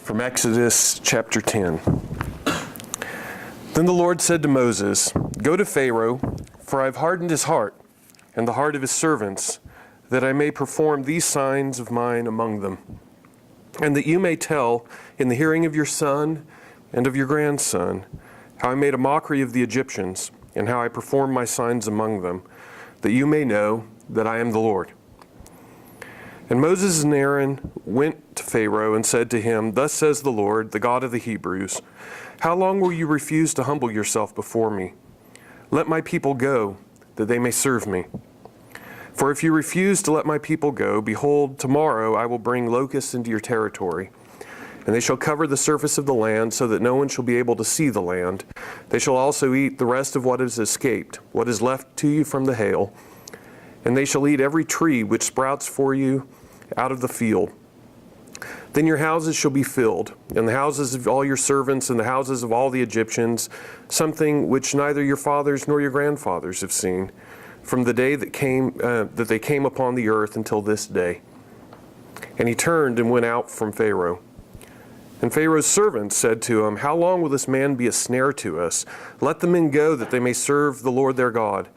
From Exodus chapter 10. Then the Lord said to Moses, "Go to Pharaoh, for I have hardened his heart and the heart of his servants, that I may perform these signs of mine among them, and that you may tell in the hearing of your son and of your grandson how I made a mockery of the Egyptians, and how I performed my signs among them, that you may know that I am the Lord." And Moses and Aaron went to Pharaoh and said to him, "Thus says the Lord, the God of the Hebrews, how long will you refuse to humble yourself before me? Let my people go, that they may serve me. For if you refuse to let my people go, behold, tomorrow I will bring locusts into your territory, and they shall cover the surface of the land, so that no one shall be able to see the land. They shall also eat the rest of what has escaped, what is left to you from the hail, and they shall eat every tree which sprouts for you out of the field. Then your houses shall be filled, and the houses of all your servants, and the houses of all the Egyptians, something which neither your fathers nor your grandfathers have seen, from the day that they came upon the earth until this day." And he turned and went out from Pharaoh. And Pharaoh's servants said to him, "How long will this man be a snare to us? Let the men go, that they may serve the Lord their God.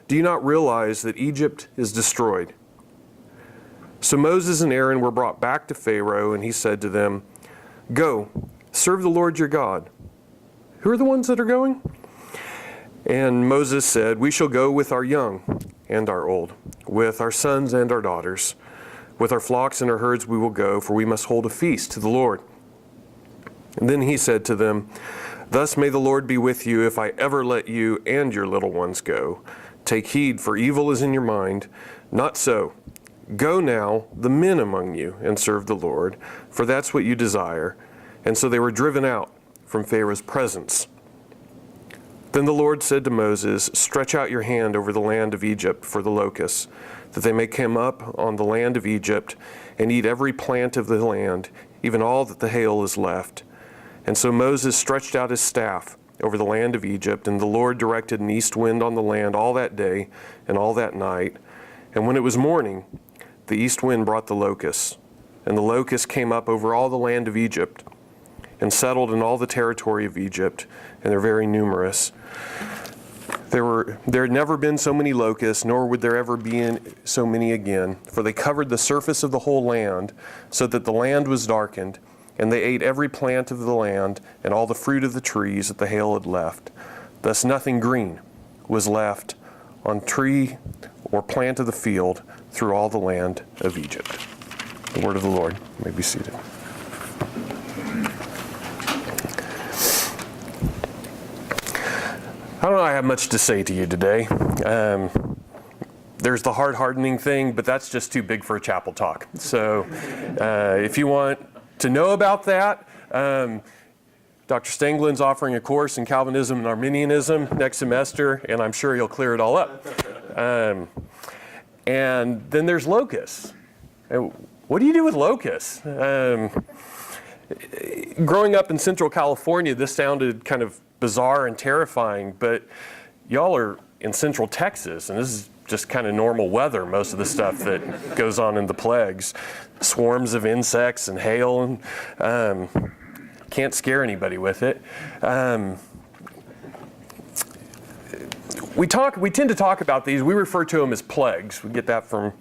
Do you not realize that Egypt is destroyed?" So Moses and Aaron were brought back to Pharaoh, and he said to them, "Go, serve the Lord your God." "Who are the ones that are going?" And Moses said, "We shall go with our young and our old, with our sons and our daughters. With our flocks and our herds we will go, for we must hold a feast to the Lord." And then he said to them, "Thus may the Lord be with you if I ever let you and your little ones go. Take heed, for evil is in your mind. Not so. Go now, the men among you, and serve the Lord, for that's what you desire." And so they were driven out from Pharaoh's presence. Then the Lord said to Moses, "Stretch out your hand over the land of Egypt for the locusts, that they may come up on the land of Egypt and eat every plant of the land, even all that the hail is left." And so Moses stretched out his staff over the land of Egypt, and the Lord directed an east wind on the land all that day and all that night. And when it was morning, the east wind brought the locusts, and the locusts came up over all the land of Egypt and settled in all the territory of Egypt, and they're very numerous. There had never been so many locusts, nor would there ever be so many again, for they covered the surface of the whole land, so that the land was darkened, and they ate every plant of the land and all the fruit of the trees that the hail had left. Thus nothing green was left on tree or plant of the field through all the land of Egypt. The word of the Lord. You may be seated. I don't know I have much to say to you today. There's the heart hardening thing, but that's just too big for a chapel talk. So if you want to know about that, Dr. Stenglin's offering a course in Calvinism and Arminianism next semester, and I'm sure he'll clear it all up. And then there's locusts. What do you do with locusts? Growing up in Central California, this sounded kind of bizarre and terrifying, but y'all are in Central Texas, and this is just kind of normal weather, most of the stuff that goes on in the plagues. Swarms of insects and hail, and can't scare anybody with it. We tend to talk about these. We refer to them as plagues. We get that from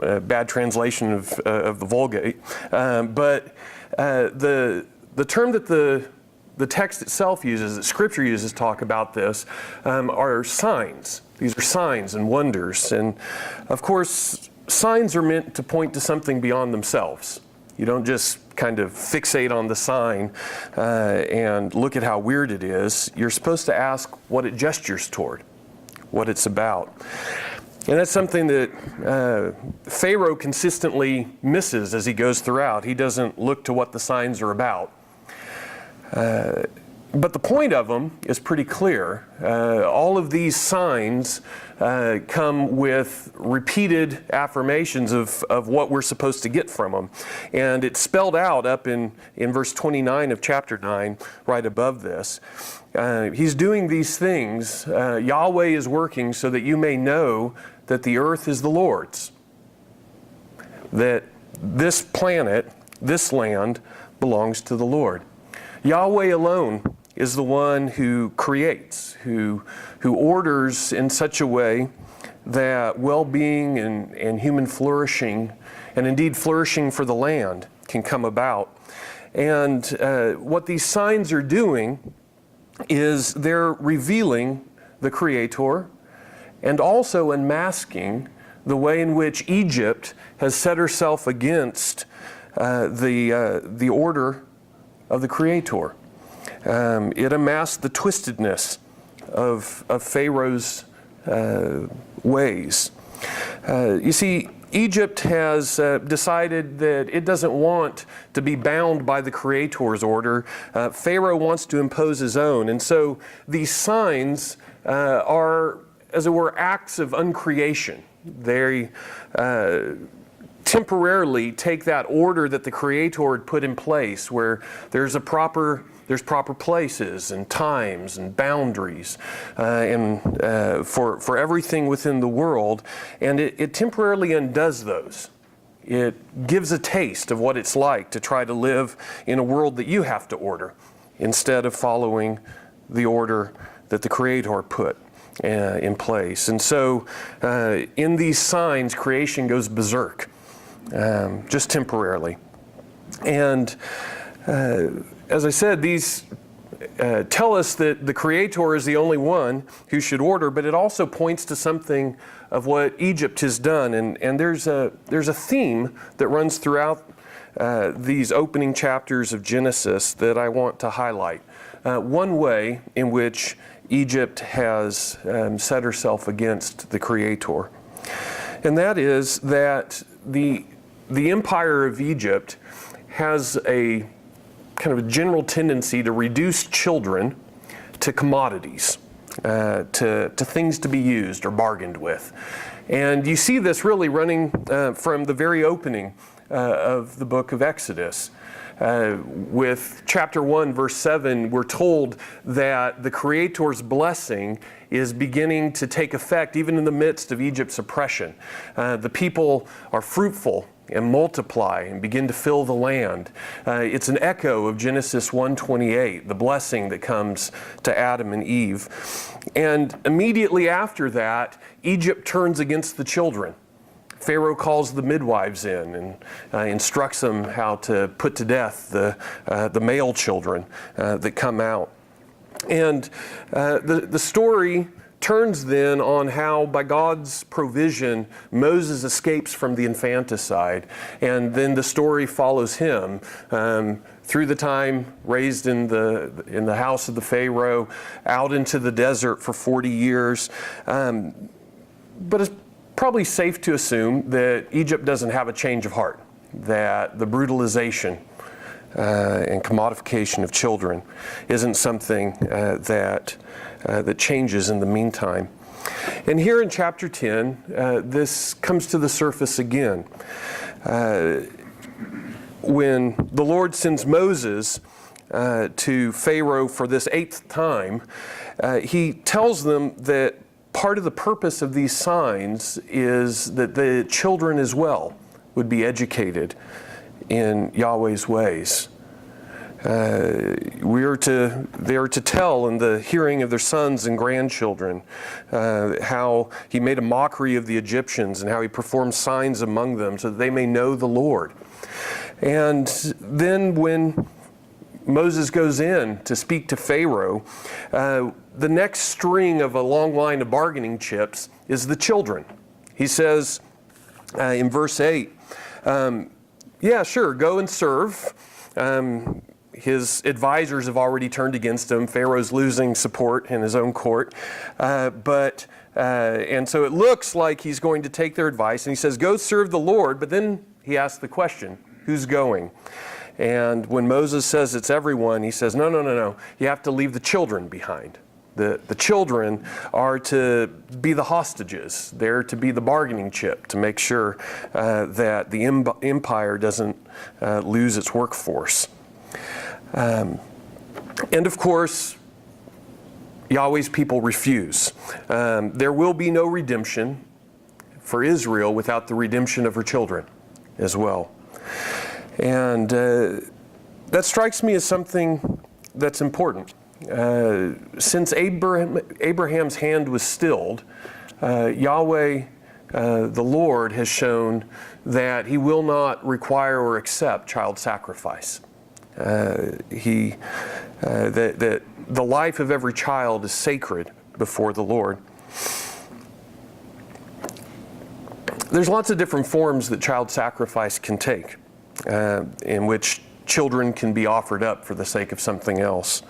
a bad translation of the Vulgate. But the term that the text itself uses, that Scripture uses to talk about this, are signs. These are signs and wonders. And of course, signs are meant to point to something beyond themselves. You don't just kind of fixate on the sign and look at how weird it is. You're supposed to ask what it gestures toward, what it's about. And that's something that Pharaoh consistently misses as he goes throughout. He doesn't look to what the signs are about. But the point of them is pretty clear. All of these signs come with repeated affirmations of what we're supposed to get from them. And it's spelled out up in verse 29 of chapter 9, right above this. He's doing these things. Yahweh is working so that you may know that the earth is the Lord's. That this planet, this land, belongs to the Lord. Yahweh alone is the one who creates, who orders in such a way that well-being and human flourishing, and indeed flourishing for the land, can come about. And what these signs are doing is they're revealing the Creator and also unmasking the way in which Egypt has set herself against the order of the Creator. It unmasked the twistedness of Pharaoh's ways. You see, Egypt has decided that it doesn't want to be bound by the Creator's order. Pharaoh wants to impose his own. And so these signs are, as it were, acts of uncreation. They temporarily take that order that the Creator had put in place, where there's proper places and times and boundaries for everything within the world, and it temporarily undoes those. It gives a taste of what it's like to try to live in a world that you have to order, instead of following the order that the Creator put in place. And so in these signs, creation goes berserk, just temporarily. And as I said, these tell us that the Creator is the only one who should order, but it also points to something of what Egypt has done. And there's a theme that runs throughout these opening chapters of Genesis that I want to highlight. One way in which Egypt has set herself against the Creator. And that is that the empire of Egypt has a kind of a general tendency to reduce children to commodities, to things to be used or bargained with. And you see this really running from the very opening of the book of Exodus. With chapter 1, verse 7, we're told that the Creator's blessing is beginning to take effect even in the midst of Egypt's oppression. The people are fruitful and multiply and begin to fill the land. It's an echo of Genesis 1:28, the blessing that comes to Adam and Eve. And immediately after that, Egypt turns against the children. Pharaoh calls the midwives in and instructs them how to put to death the male children that come out. And the story turns then on how, by God's provision, Moses escapes from the infanticide. And then the story follows him through the time raised in the house of the Pharaoh, out into the desert for 40 years. But it's probably safe to assume that Egypt doesn't have a change of heart, that the brutalization and commodification of children isn't something that changes in the meantime. And here in chapter 10, this comes to the surface again. When the Lord sends Moses to Pharaoh for this 8th time, he tells them that part of the purpose of these signs is that the children as well would be educated in Yahweh's ways. They are to tell in the hearing of their sons and grandchildren how he made a mockery of the Egyptians and how he performed signs among them so that they may know the Lord. And then when Moses goes in to speak to Pharaoh, the next string of a long line of bargaining chips is the children. He says in verse 8, yeah, sure, go and serve. His advisors have already turned against him. Pharaoh's losing support in his own court. And so it looks like he's going to take their advice. And he says, go serve the Lord. But then he asks the question, who's going? And when Moses says it's everyone, he says, no. You have to leave the children behind. The children are to be the hostages. They're to be the bargaining chip to make sure that the empire doesn't lose its workforce. And of course, Yahweh's people refuse. There will be no redemption for Israel without the redemption of her children as well. And that strikes me as something that's important. Since Abraham's hand was stilled, Yahweh, the Lord, has shown that he will not require or accept child sacrifice. That the life of every child is sacred before the Lord. There's lots of different forms that child sacrifice can take, in which children can be offered up for the sake of something else.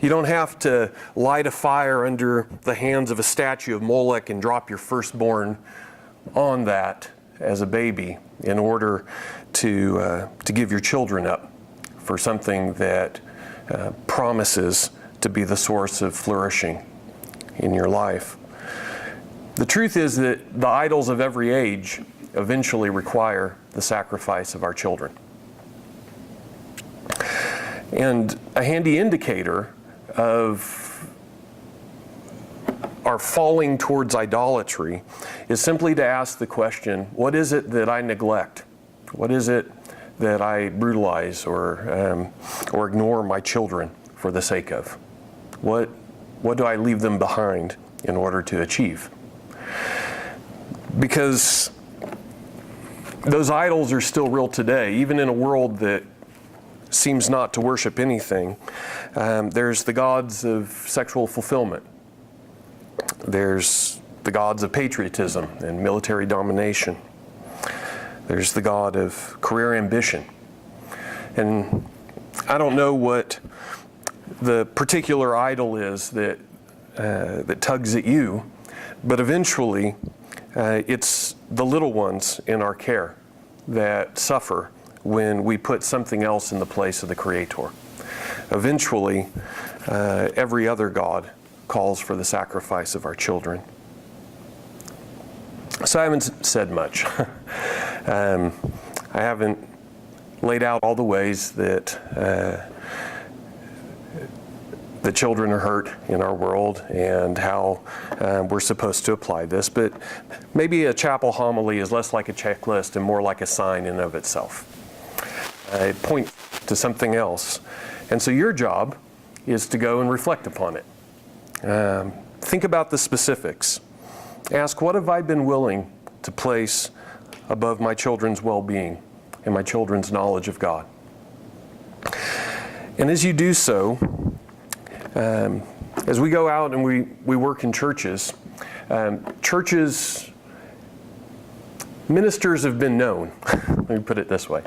You don't have to light a fire under the hands of a statue of Molech and drop your firstborn on that as a baby in order to give your children up for something that promises to be the source of flourishing in your life. The truth is that the idols of every age eventually require the sacrifice of our children. And a handy indicator of our falling towards idolatry is simply to ask the question, what is it that I neglect? What is it that I brutalize or ignore my children for the sake of? What do I leave them behind in order to achieve? Because those idols are still real today, even in a world that seems not to worship anything. There's the gods of sexual fulfillment. There's the gods of patriotism and military domination. There's the god of career ambition. And I don't know what the particular idol is that tugs at you, but eventually it's the little ones in our care that suffer when we put something else in the place of the Creator. Eventually, every other god calls for the sacrifice of our children. So I haven't said much. I haven't laid out all the ways that the children are hurt in our world and how we're supposed to apply this, but maybe a chapel homily is less like a checklist and more like a sign in and of itself. It points to something else. And so your job is to go and reflect upon it. Think about the specifics. Ask, what have I been willing to place above my children's well-being and my children's knowledge of God? And as you do so, as we go out and we work in churches, ministers have been known, let me put it this way.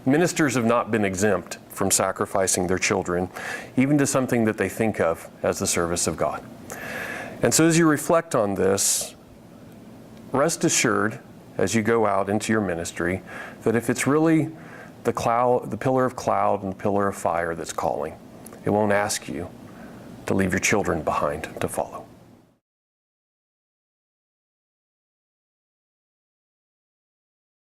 Ministers have not been exempt from sacrificing their children, even to something that they think of as the service of God. And so as you reflect on this, rest assured, as you go out into your ministry, that if it's really the pillar of cloud and the pillar of fire that's calling, it won't ask you to leave your children behind to follow.